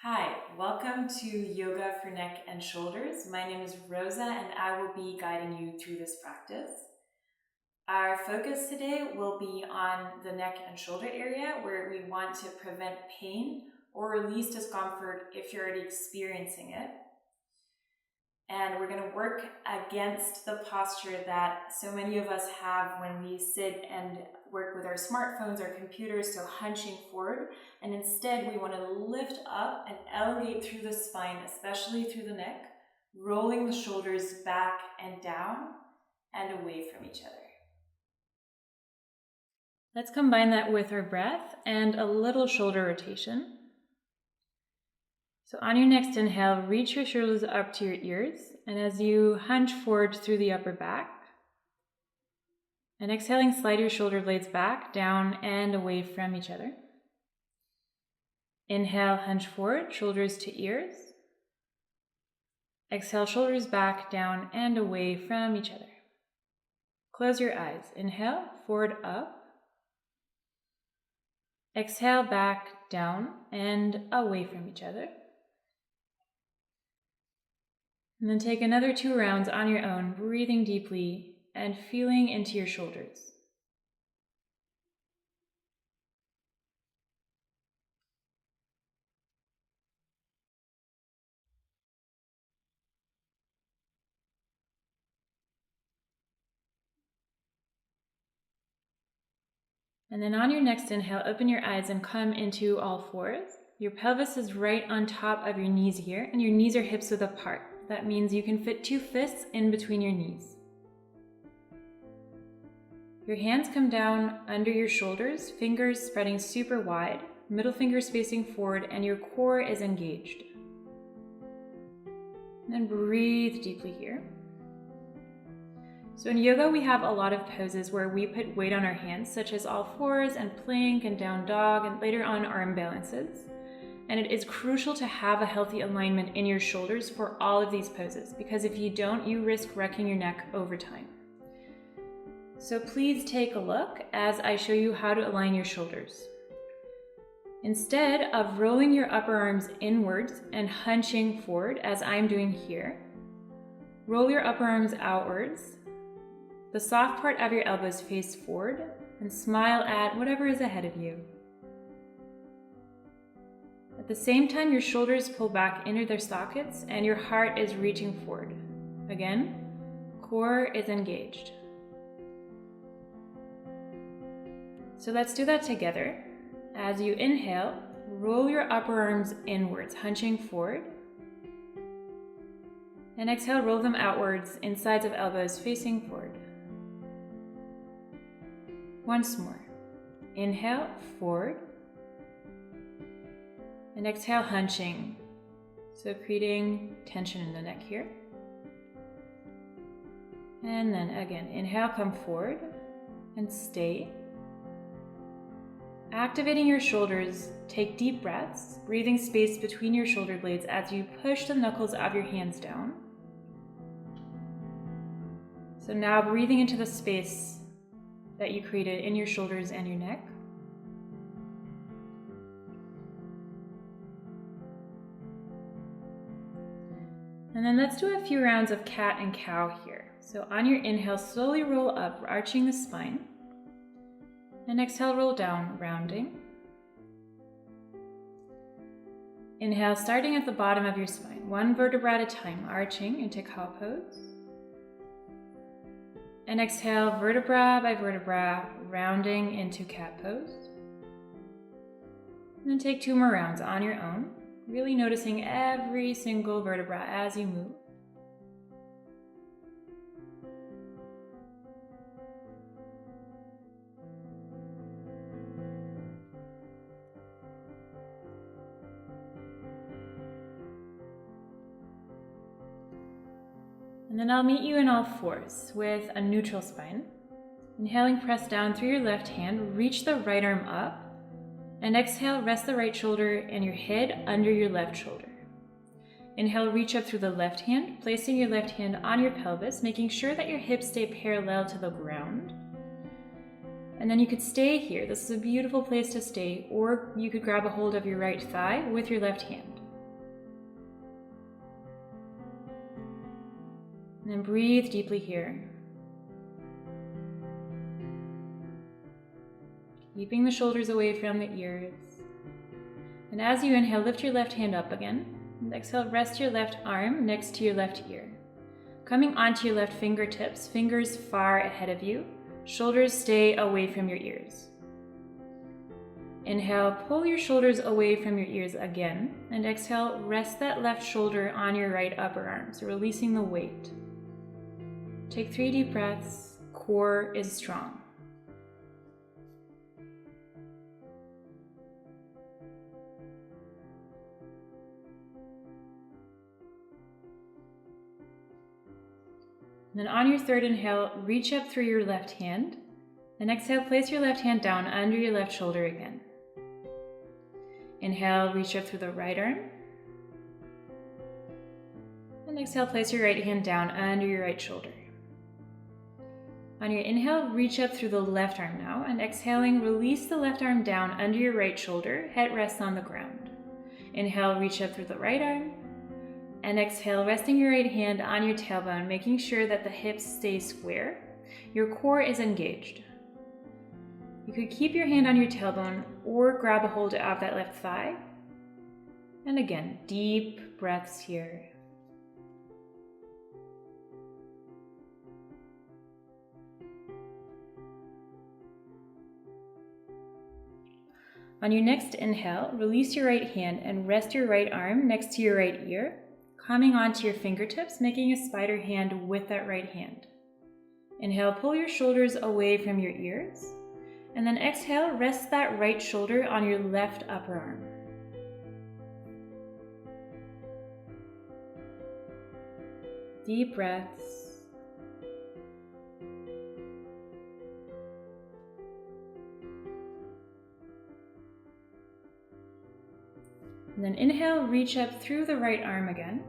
Hi, welcome to Yoga for Neck and Shoulders. My name is Rosa and I will be guiding you through this practice. Our focus today will be on the neck and shoulder area where we want to prevent pain or release discomfort if you're already experiencing it. And we're going to work against the posture that so many of us have when we sit and work with our smartphones or computers, so hunching forward. And instead, we want to lift up and elevate through the spine, especially through the neck, rolling the shoulders back and down and away from each other. Let's combine that with our breath and a little shoulder rotation. So on your next inhale, reach your shoulders up to your ears, and as you hunch forward through the upper back, and exhaling, slide your shoulder blades back, down, and away from each other. Inhale, hunch forward, shoulders to ears. Exhale, shoulders back, down, and away from each other. Close your eyes. Inhale, forward, up. Exhale, back, down, and away from each other. And then take another 2 rounds on your own, breathing deeply and feeling into your shoulders. And then on your next inhale, open your eyes and come into all fours. Your pelvis is right on top of your knees here, and your knees are hips width apart. That means you can fit 2 fists in between your knees. Your hands come down under your shoulders, fingers spreading super wide, middle fingers facing forward, and your core is engaged. And then breathe deeply here. So in yoga, we have a lot of poses where we put weight on our hands, such as all fours and plank and down dog, and later on arm balances. And it is crucial to have a healthy alignment in your shoulders for all of these poses, because if you don't, you risk wrecking your neck over time. So please take a look as I show you how to align your shoulders. Instead of rolling your upper arms inwards and hunching forward, as I'm doing here, roll your upper arms outwards. The soft part of your elbows face forward, and smile at whatever is ahead of you. At the same time, your shoulders pull back into their sockets and your heart is reaching forward. Again, core is engaged. So let's do that together. As you inhale, roll your upper arms inwards, hunching forward. And exhale, roll them outwards, insides of elbows facing forward. Once more. Inhale, forward. And exhale, hunching. So creating tension in the neck here. And then again, inhale, come forward and stay. Activating your shoulders, take deep breaths, breathing space between your shoulder blades as you push the knuckles of your hands down. So now breathing into the space that you created in your shoulders and your neck. And then let's do a few rounds of cat and cow here. So on your inhale, slowly roll up, arching the spine. And exhale, roll down, rounding. Inhale, starting at the bottom of your spine, 1 vertebra at a time, arching into cow pose. And exhale, vertebra by vertebra, rounding into cat pose. And then take 2 more rounds on your own, really noticing every single vertebra as you move. And then I'll meet you in all fours with a neutral spine. Inhaling, press down through your left hand, reach the right arm up, and exhale, rest the right shoulder and your head under your left shoulder. Inhale, reach up through the left hand, placing your left hand on your pelvis, making sure that your hips stay parallel to the ground. And then you could stay here. This is a beautiful place to stay, or you could grab a hold of your right thigh with your left hand. And then breathe deeply here. Keeping the shoulders away from the ears. And as you inhale, lift your left hand up again. And exhale, rest your left arm next to your left ear. Coming onto your left fingertips, fingers far ahead of you. Shoulders stay away from your ears. Inhale, pull your shoulders away from your ears again. And exhale, rest that left shoulder on your right upper arm, so releasing the weight. Take 3 deep breaths. Core is strong. And then on your third inhale, reach up through your left hand. And exhale, place your left hand down under your left shoulder again. Inhale, reach up through the right arm. And exhale, place your right hand down under your right shoulder. On your inhale, reach up through the left arm now. And exhaling, release the left arm down under your right shoulder. Head rests on the ground. Inhale, reach up through the right arm. And exhale, resting your right hand on your tailbone, making sure that the hips stay square. Your core is engaged. You could keep your hand on your tailbone or grab a hold of that left thigh. And again, deep breaths here. On your next inhale, release your right hand and rest your right arm next to your right ear, coming onto your fingertips, making a spider hand with that right hand. Inhale, pull your shoulders away from your ears. And then exhale, rest that right shoulder on your left upper arm. Deep breaths. And then inhale, reach up through the right arm again.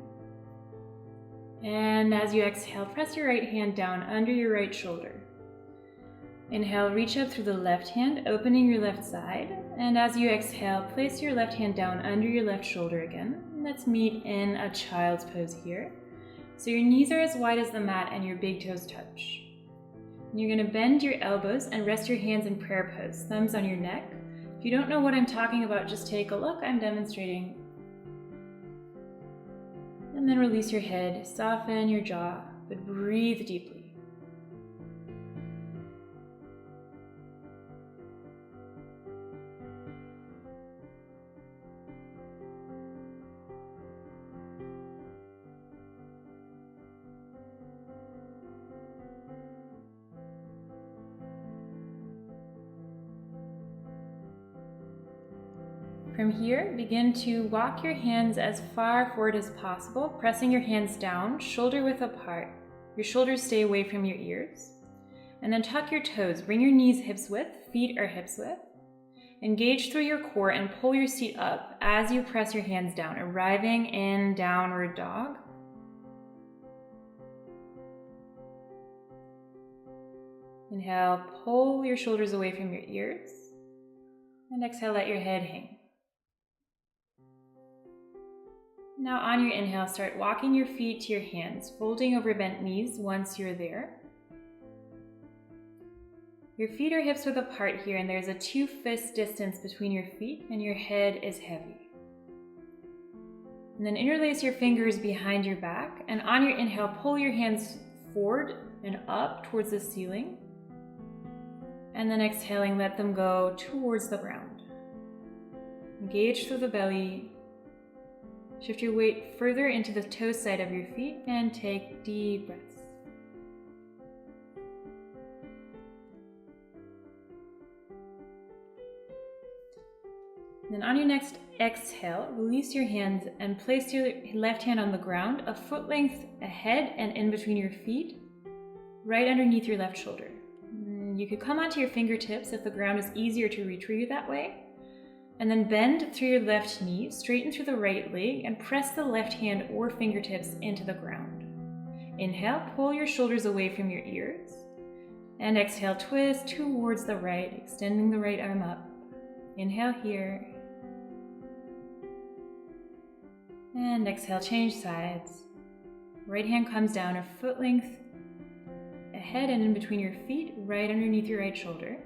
And as you exhale, press your right hand down under your right shoulder. Inhale, reach up through the left hand, opening your left side. And as you exhale, place your left hand down under your left shoulder again. Let's meet in a child's pose here. So your knees are as wide as the mat and your big toes touch. And you're going to bend your elbows and rest your hands in prayer pose, thumbs on your neck. If you don't know what I'm talking about, just take a look. I'm demonstrating. And then release your head, soften your jaw, but breathe deeply. From here, begin to walk your hands as far forward as possible, pressing your hands down, shoulder width apart. Your shoulders stay away from your ears. And then tuck your toes, bring your knees hips width, feet are hips width. Engage through your core and pull your seat up as you press your hands down, arriving in downward dog. Inhale, pull your shoulders away from your ears. And exhale, let your head hang. Now on your inhale, start walking your feet to your hands, folding over bent knees once you're there. Your feet are hips width apart here, and there's a 2 fist distance between your feet, and your head is heavy. And then interlace your fingers behind your back, and on your inhale, pull your hands forward and up towards the ceiling. And then exhaling, let them go towards the ground. Engage through the belly. Shift your weight further into the toe side of your feet and take deep breaths. Then on your next exhale, release your hands and place your left hand on the ground, a foot length ahead and in between your feet, right underneath your left shoulder. You could come onto your fingertips if the ground is easier to reach for you that way. And then bend through your left knee, straighten through the right leg, and press the left hand or fingertips into the ground. Inhale, pull your shoulders away from your ears. And exhale, twist towards the right, extending the right arm up. Inhale here. And exhale, change sides. Right hand comes down a foot length ahead and in between your feet, right underneath your right shoulder.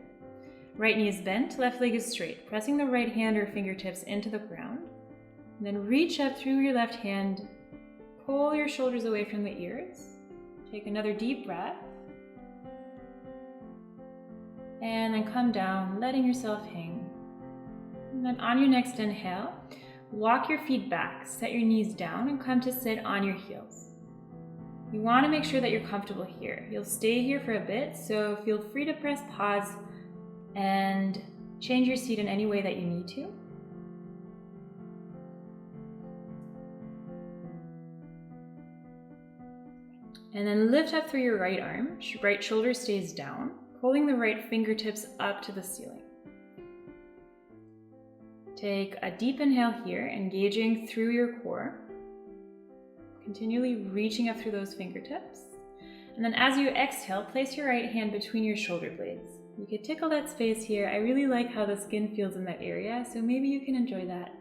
Right knee is bent, left leg is straight, pressing the right hand or fingertips into the ground. And then reach up through your left hand, pull your shoulders away from the ears. Take another deep breath. And then come down, letting yourself hang. And then on your next inhale, walk your feet back, set your knees down, and come to sit on your heels. You want to make sure that you're comfortable here. You'll stay here for a bit, so feel free to press pause and change your seat in any way that you need to. And then lift up through your right arm, right shoulder stays down, pulling the right fingertips up to the ceiling. Take a deep inhale here, engaging through your core, continually reaching up through those fingertips. And then as you exhale, place your right hand between your shoulder blades. You could tickle that space here. I really like how the skin feels in that area, so maybe you can enjoy that.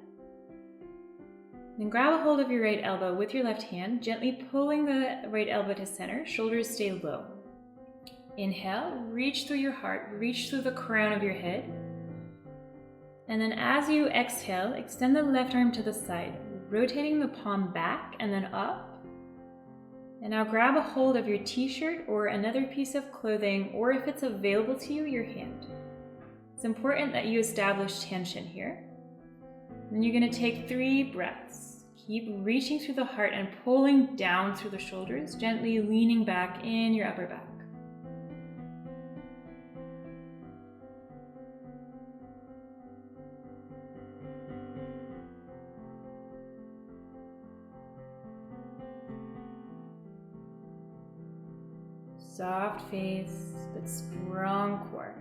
Then grab a hold of your right elbow with your left hand, gently pulling the right elbow to center, shoulders stay low. Inhale, reach through your heart, reach through the crown of your head. And then as you exhale, extend the left arm to the side, rotating the palm back and then up. And now grab a hold of your t-shirt or another piece of clothing, or if it's available to you, your hand. It's important that you establish tension here. Then you're going to take 3 breaths. Keep reaching through the heart and pulling down through the shoulders, gently leaning back in your upper back. Soft face, but strong core.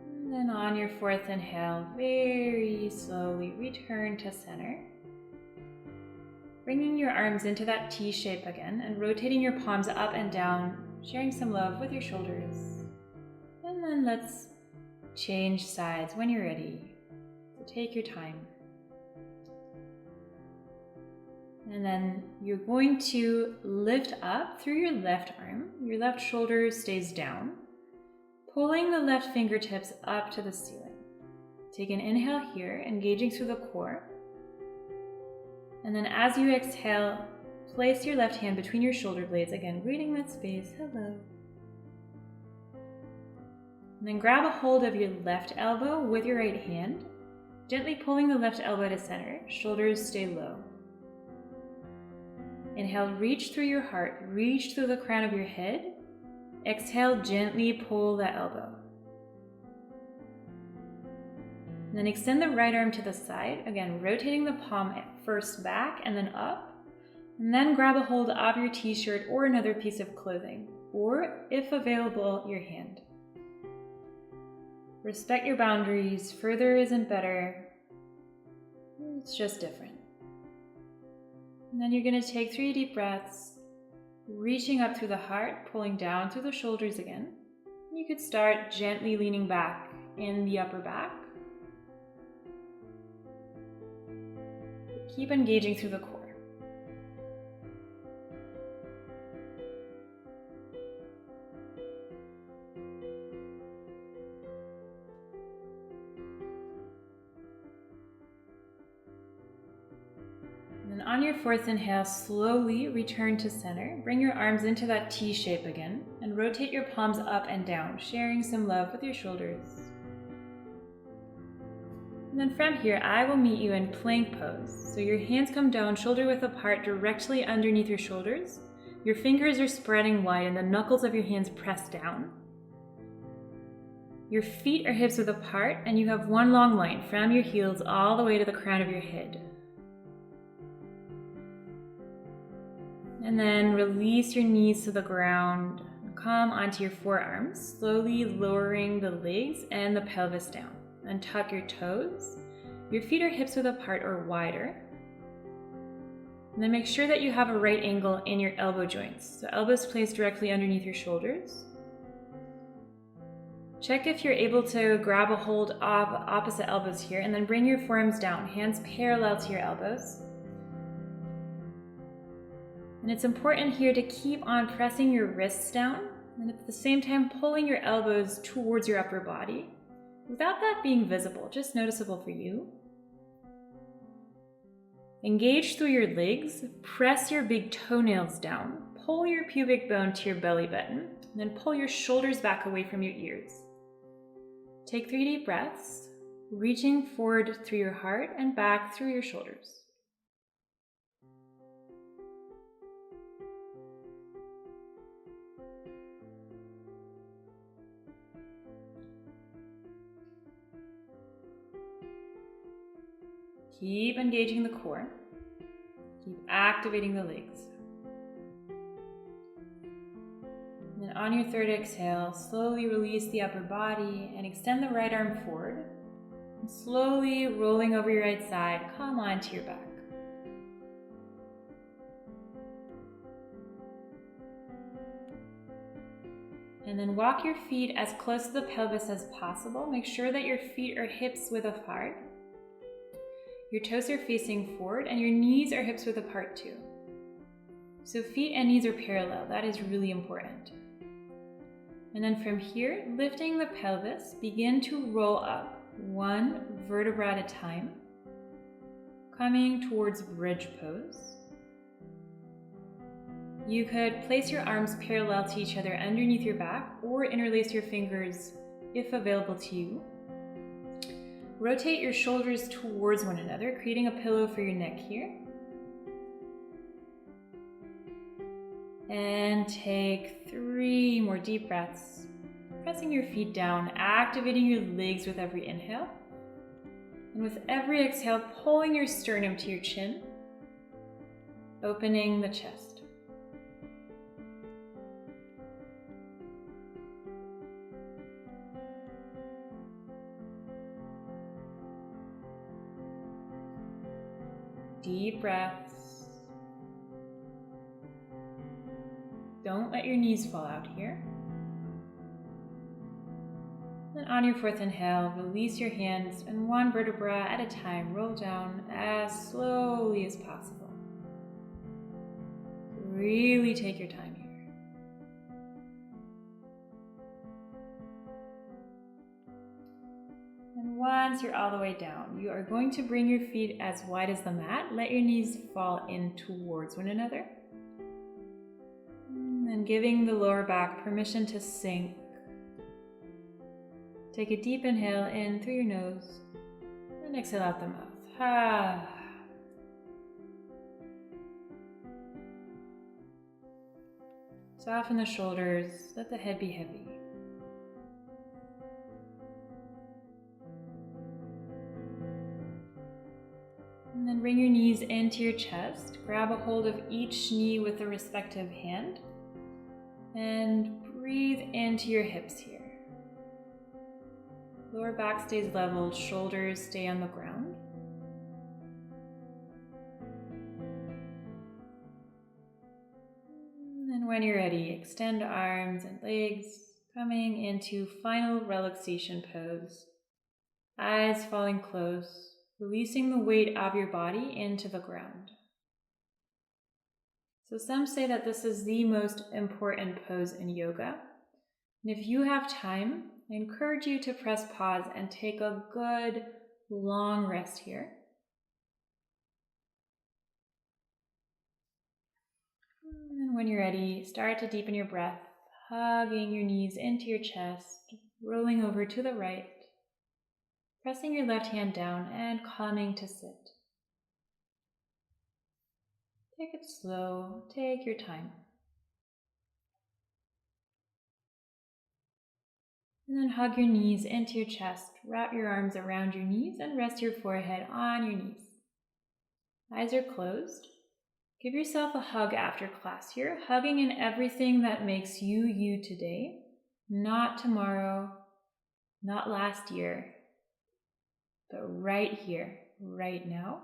And then on your 4th inhale, very slowly return to center. Bringing your arms into that T shape again and rotating your palms up and down, sharing some love with your shoulders. And then let's change sides when you're ready. So take your time. And then you're going to lift up through your left arm. Your left shoulder stays down, pulling the left fingertips up to the ceiling. Take an inhale here, engaging through the core. And then as you exhale, place your left hand between your shoulder blades, again, reading that space, hello. And then grab a hold of your left elbow with your right hand, gently pulling the left elbow to center, shoulders stay low. Inhale, reach through your heart, reach through the crown of your head. Exhale, gently pull the elbow. And then extend the right arm to the side, again, rotating the palm first back and then up. And then grab a hold of your t-shirt or another piece of clothing, or if available, your hand. Respect your boundaries. Further isn't better. It's just different. And then you're going to take 3 deep breaths, reaching up through the heart, pulling down through the shoulders again. You could start gently leaning back in the upper back. Keep engaging through the core. And then on your 4th inhale, slowly return to center. Bring your arms into that T shape again and rotate your palms up and down, sharing some love with your shoulders. And then from here, I will meet you in plank pose. So your hands come down, shoulder width apart, directly underneath your shoulders. Your fingers are spreading wide and the knuckles of your hands press down. Your feet are hips width apart and you have one long line from your heels all the way to the crown of your head. And then release your knees to the ground. Come onto your forearms, slowly lowering the legs and the pelvis down. And tuck your toes. Your feet are hips width apart or wider. And then make sure that you have a right angle in your elbow joints. So elbows placed directly underneath your shoulders. Check if you're able to grab a hold of opposite elbows here, and then bring your forearms down, hands parallel to your elbows. And it's important here to keep on pressing your wrists down, and at the same time pulling your elbows towards your upper body, without that being visible, just noticeable for you. Engage through your legs, press your big toenails down, pull your pubic bone to your belly button, and then pull your shoulders back away from your ears. Take 3 deep breaths, reaching forward through your heart and back through your shoulders. Keep engaging the core. Keep activating the legs. And then on your third exhale, slowly release the upper body and extend the right arm forward. And slowly rolling over your right side, come onto your back. And then walk your feet as close to the pelvis as possible. Make sure that your feet are hips width apart. Your toes are facing forward and your knees are hips width apart too. So feet and knees are parallel. That is really important. And then from here, lifting the pelvis, begin to roll up 1 vertebra at a time, coming towards bridge pose. You could place your arms parallel to each other underneath your back or interlace your fingers if available to you. Rotate your shoulders towards one another, creating a pillow for your neck here. And take 3 more deep breaths, pressing your feet down, activating your legs with every inhale. And with every exhale, pulling your sternum to your chin, opening the chest. Deep breaths. Don't let your knees fall out here. Then on your 4th inhale, release your hands and 1 vertebra at a time, roll down as slowly as possible. Really take your time here. And once you're all the way down, you are going to bring your feet as wide as the mat. Let your knees fall in towards one another. And giving the lower back permission to sink. Take a deep inhale in through your nose and exhale out the mouth. Soften the shoulders, let the head be heavy. And then bring your knees into your chest. Grab a hold of each knee with a respective hand. And breathe into your hips here. Lower back stays level, shoulders stay on the ground. And then when you're ready, extend arms and legs, coming into final relaxation pose. Eyes falling close, releasing the weight of your body into the ground. So some say that this is the most important pose in yoga. And if you have time, I encourage you to press pause and take a good long rest here. And when you're ready, start to deepen your breath, hugging your knees into your chest, rolling over to the right, pressing your left hand down and coming to sit. Take it slow, take your time. And then hug your knees into your chest, wrap your arms around your knees and rest your forehead on your knees. Eyes are closed. Give yourself a hug after class here, hugging in everything that makes you you today, not tomorrow, not last year, but right here, right now.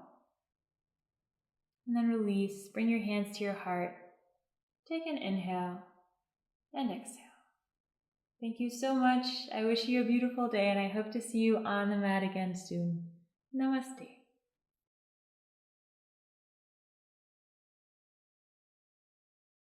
and then release. Bring your hands to your heart. Take an inhale and exhale. Thank you so much. I wish you a beautiful day, and I hope to see you on the mat again soon. Namaste.